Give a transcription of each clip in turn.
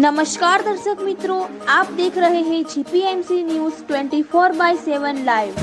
नमस्कार दर्शक मित्रों, आप देख रहे हैं जीपीएमसी न्यूज़ 24/7 लाइव।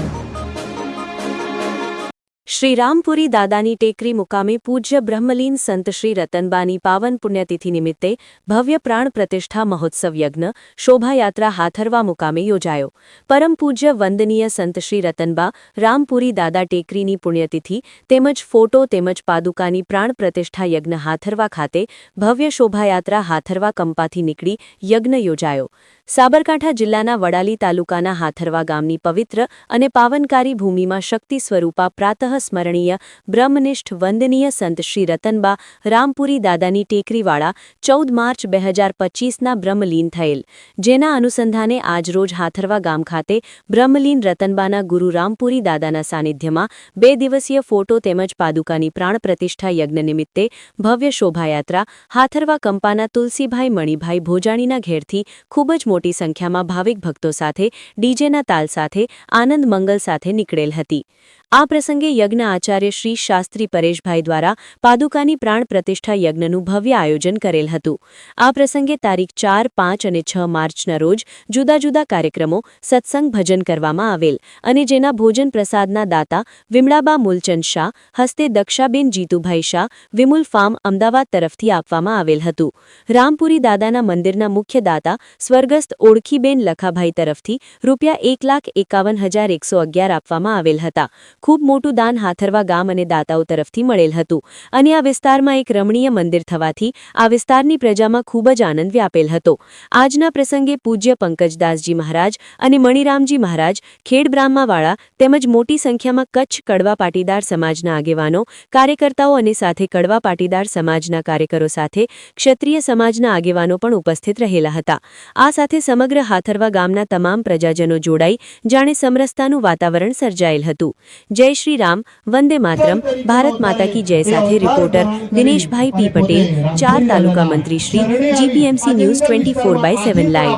श्री रामपुरी दादानी टेकरी मुकामे पूज्य ब्रह्मलीन संत श्री रतनबानी पावन पुण्यतिथि निमित्ते भव्य प्राण प्रतिष्ठा महोत्सव यज्ञ शोभायात्रा हाथरवा मुकामे योजायो। परम पूज्य वंदनीय संत श्री रतनबा रामपुरी दादा टेकरीनी पुण्यतिथि तेमज फोटो तेमज पादुकानी प्राण प्रतिष्ठा यज्ञ हाथरवा खाते भव्य शोभायात्रा हाथरवा कंपाथी निकળી यज्ञ योजायो। साबरकांठा जिल्लाना वडाली तालुकाना हाथरवा गामनी पवित्र અને પાવનકારી ભૂમિમાં શક્તિ સ્વરૂપા પ્રાતઃ સ્મરણીય બ્રહ્મનિષ્ઠ વંદનીય સંત શ્રી રતનબા રામપુરી દાદાની ટેકરીવાળા 14 માર્ચ 2025ના બ્રહ્મલીન થયેલ, જેના અનુસંધાને આજરોજ હાથરવા ગામ ખાતે બ્રહ્મલીન રતનબાના ગુરુ રામપુરી દાદાના સાનિધ્યમાં 2 દિવસીય ફોટો તેમજ પાદુકાની પ્રાણ પ્રતિષ્ઠા યજ્ઞ નિમિત્તે ભવ્ય શોભાયાત્રા હાથરવા કંપાના તુલસીભાઈ મણીભાઈ ભોજાણીના ઘેરથી ખૂબ જ મોટી સંખ્યામાં ભાવિક ભક્તો સાથે ડીજેના તાલ સાથે આનંદ મંગલ સાથે નીકળેલ હતી। આ પ્રસંગે યજ્ઞ આચાર્ય શ્રી શાસ્ત્રી પરેશભાઈ દ્વારા પાદુકાની પ્રાણ પ્રતિષ્ઠા યજ્ઞનું ભવ્ય આયોજન કરેલ હતું। આ પ્રસંગે તારીખ 4, 5 અને 6 માર્ચના રોજ જુદા જુદા કાર્યક્રમો સત્સંગ ભજન કરવામાં આવેલ અને જેના ભોજન પ્રસાદના દાતા વિમળાબા મૂલચંદ શાહ હસ્તે દક્ષાબેન જીતુભાઈ શાહ વિમુલ ફાર્મ અમદાવાદ તરફથી આપવામાં આવેલ હતું। રામપુરી દાદાના મંદિરના મુખ્ય દાતા સ્વર્ગસ્થ ઓળખીબેન લખાભાઈ તરફથી ₹1,51,111 આપવામાં આવેલ હતા। ખૂબ મોટું દાન હાથરવા ગામ અને દાતાઓ તરફથી મળેલ હતું અને આ વિસ્તારમાં એક રમણીય મંદિર થવાથી આ વિસ્તારની પ્રજામાં ખૂબ જ આનંદ વ્યાપેલ હતો। આજના પ્રસંગે પૂજ્ય પંકજદાસજી મહારાજ અને મણિરામજી મહારાજ ખેડબ્રાહ્માવાળા તેમજ મોટી સંખ્યામાં કચ્છ કડવા પાટીદાર સમાજના આગેવાનો કાર્યકર્તાઓ અને સાથે કડવા પાટીદાર સમાજના કાર્યકરો સાથે ક્ષત્રિય સમાજના આગેવાનો પણ ઉપસ્થિત રહેલા હતા। આ સાથે સમગ્ર હાથરવા ગામના તમામ પ્રજાજનો જોડાઈ જાણે સમરસતાનું વાતાવરણ સર્જાયેલ હતું। जय श्री राम, वंदे मातरम, भारत माता की जय साथे रिपोर्टर दिनेश भाई पी पटेल, 4 तालुका मंत्री श्री, जीपीएमसी न्यूज़ 24/7 लाइव।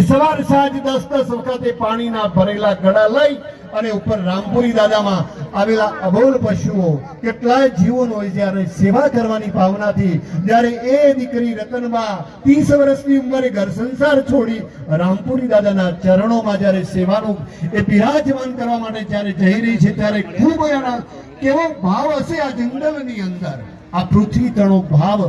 સવાર સાંજ 10-10 વખતે પાણીના ભરેલા ગળા લઈ અને ઉપર રામપુરી દાદામાં આવેલા અબોલ પશુઓ કેટલાય જીવોનો જ્યારે સેવા કરવાની ભાવનાથી જ્યારે એ દીકરી રતનબા 30 વર્ષની ઉંમરે ઘર સંસાર છોડી રામપુરી દાદાના ચરણોમાં જ્યારે સેવાનું એ બિરાજમાન કરવા માટે જ્યારે જઈ રહી છે ત્યારે ખૂબ એના કેવો ભાવ હશે આ જંગલની અંદર આ પૃથ્વી તણો ભાવ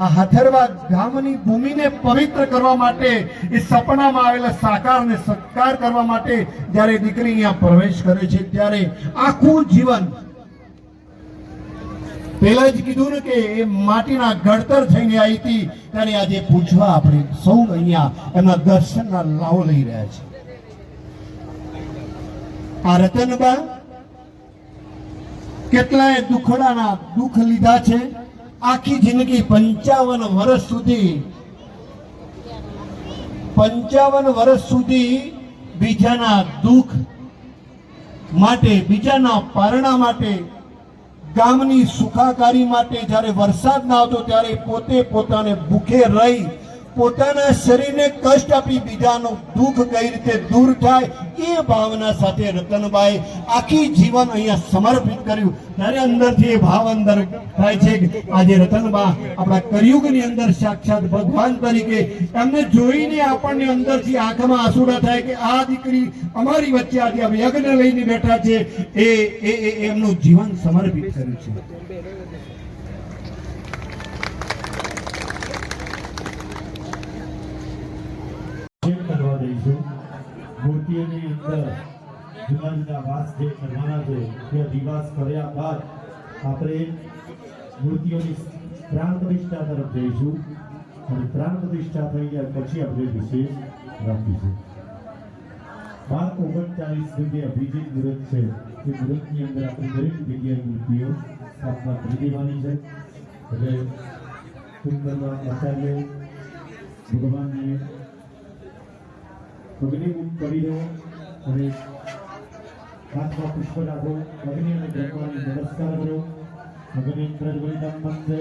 આ હાથરવા ગામની ભૂમિને પવિત્ર કરવા માટે એ સપનામાં આવેલા સાકારને સત્કાર કરવા માટે જ્યારે દીકરી અહીંયા પ્રવેશ કરે છે ત્યારે આખું જીવન પહેલા જ કીધું ને કે એ માટીના ઘડતર થઈને આવી હતી ત્યારે આજે પૂછવા આપણે સૌ અહીંયા એમના દર્શનના લાવો લઈ રહ્યા છે। આ રતનબા કેટલાય દુખડાના દુઃખ લીધા છે। આખી જિંદગી 55 વર્ષ સુધી બીજાના દુઃખ માટે બીજાના પારણા માટે ગામની સુખાકારી માટે જ્યારે વરસાદ ના આવતો ત્યારે પોતે પોતાને ભૂખે રહી પોતાના શરીરને કષ્ટ આપી બીજાનું દુઃખ કઈ રીતે દૂર થાય એ ભાવના સાથે રતનબાઈ આખી જીવન અહીંયા સમર્પિત કર્યું ત્યારે અંદરથી એ ભાવ અંદર થાય છે કે આજે રતનબા આપણા કળિયુગની અંદર સાક્ષાત ભગવાન તરીકે એમને જોઈને આપણને અંદરથી આંખમાં આંસુડા થાય કે આ દીકરી અમારી વચ્ચે આજે યજ્ઞ લઈને બેઠા છે એ એમનું જીવન સમર્પિત કર્યું છે। મૂર્તિઓની અંદર જુદા જુદા વાસ જે કરવાના છે તે દિવાસ કર્યા બાદ આપણે મૂર્તિઓની પ્રાણ પ્રતિષ્ઠા તરફ જઈશું અને પ્રાણ પ્રતિષ્ઠા થઈ ગયા પછી આપણે વિશેષ રાખીશું। 12:39 જગ્યાએ અભિજીત મુહૂર્ત છે એ મુહૂર્તની અંદર આપણે દરેક જગ્યાએ મૂર્તિઓ સ્થાપના કરી દેવાની છે એટલે સુંદરમાં આચાર્ય ભગવાનને અગ્નિમુખ કરી દો અને હાથમાં પુષ્પ રાખો અગ્નિ અને બ્રહ્માને નમસ્કાર કરો। અગ્નિ પ્રજ્વલિતમ વંદે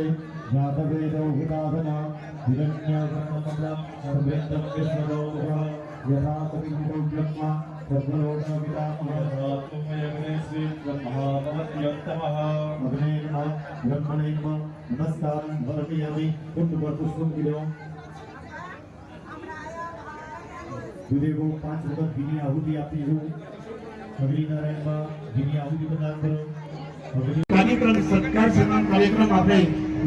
જાતવેદો હુતાવના હિરણ્યગર્ભમમલમ સર્વેન્દ્રમ વિષ્ણુદો યથા કવિદો બ્રહ્મા ગુરુદેવો 5 વખત ઘીની આહુતિ આપી છું. અગ્નિ નારાયણમાં ઘીની આહુતિ પ્રદાન કરો. કાર્યક્રમ સત્કાર સન્માન કાર્યક્રમ આપણે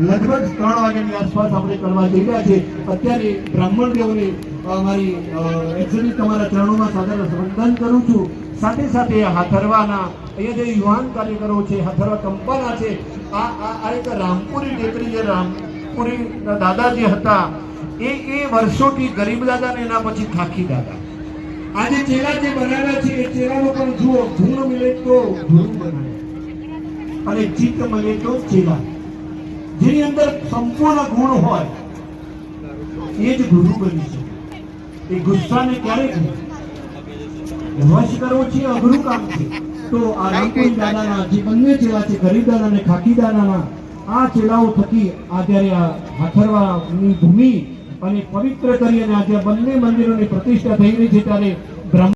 લગભગ 3 વાગ્યાની આસપાસ આપણે કરવા જઈ રહ્યા છે. અત્યારે બ્રાહ્મણ દેવોને અમારી એક્ચ્યુઅલી તમારા ચરણોમાં સાદર વંદન કરું છું. સાથે સાથે હાથરવાના અહીંયા જે યુવાન કાર્યકરો છે, હાથરવા કંપાના છે, આ એક રામપુરી ટેકરી, જે રામપુરી દાદા જે હતા એ વર્ષોથી ગરીબ દાદા ને એના પછી ખાખી દાદા. આજે ચેલા જે બનાવ્યા છે એ ચેલાનો પણ જુઓ, ગુણ મળે તો ગુરુ બનાવે અને ચિત્ત મળે તો ચેલા. જેની અંદર સંપૂર્ણ ગુણ હોય એ જ ગુરુ બની છે. એ ગુસ્સાને ક્યારેક વશ કરવો છે અઘરું કામ છે. તો આ રામપુરી દાદાના જે બંને ચેલા છે, ગરીબ દાદા અને ખાખી દાદાના, આ ચેલાઓ થકી આ જ્યારે આ હાથરવાની ભૂમિ અને પવિત્ર કરી અને આજે બંને મંદિરોની પ્રતિષ્ઠા થઈ રહી છે ત્યારે બ્રહ્મ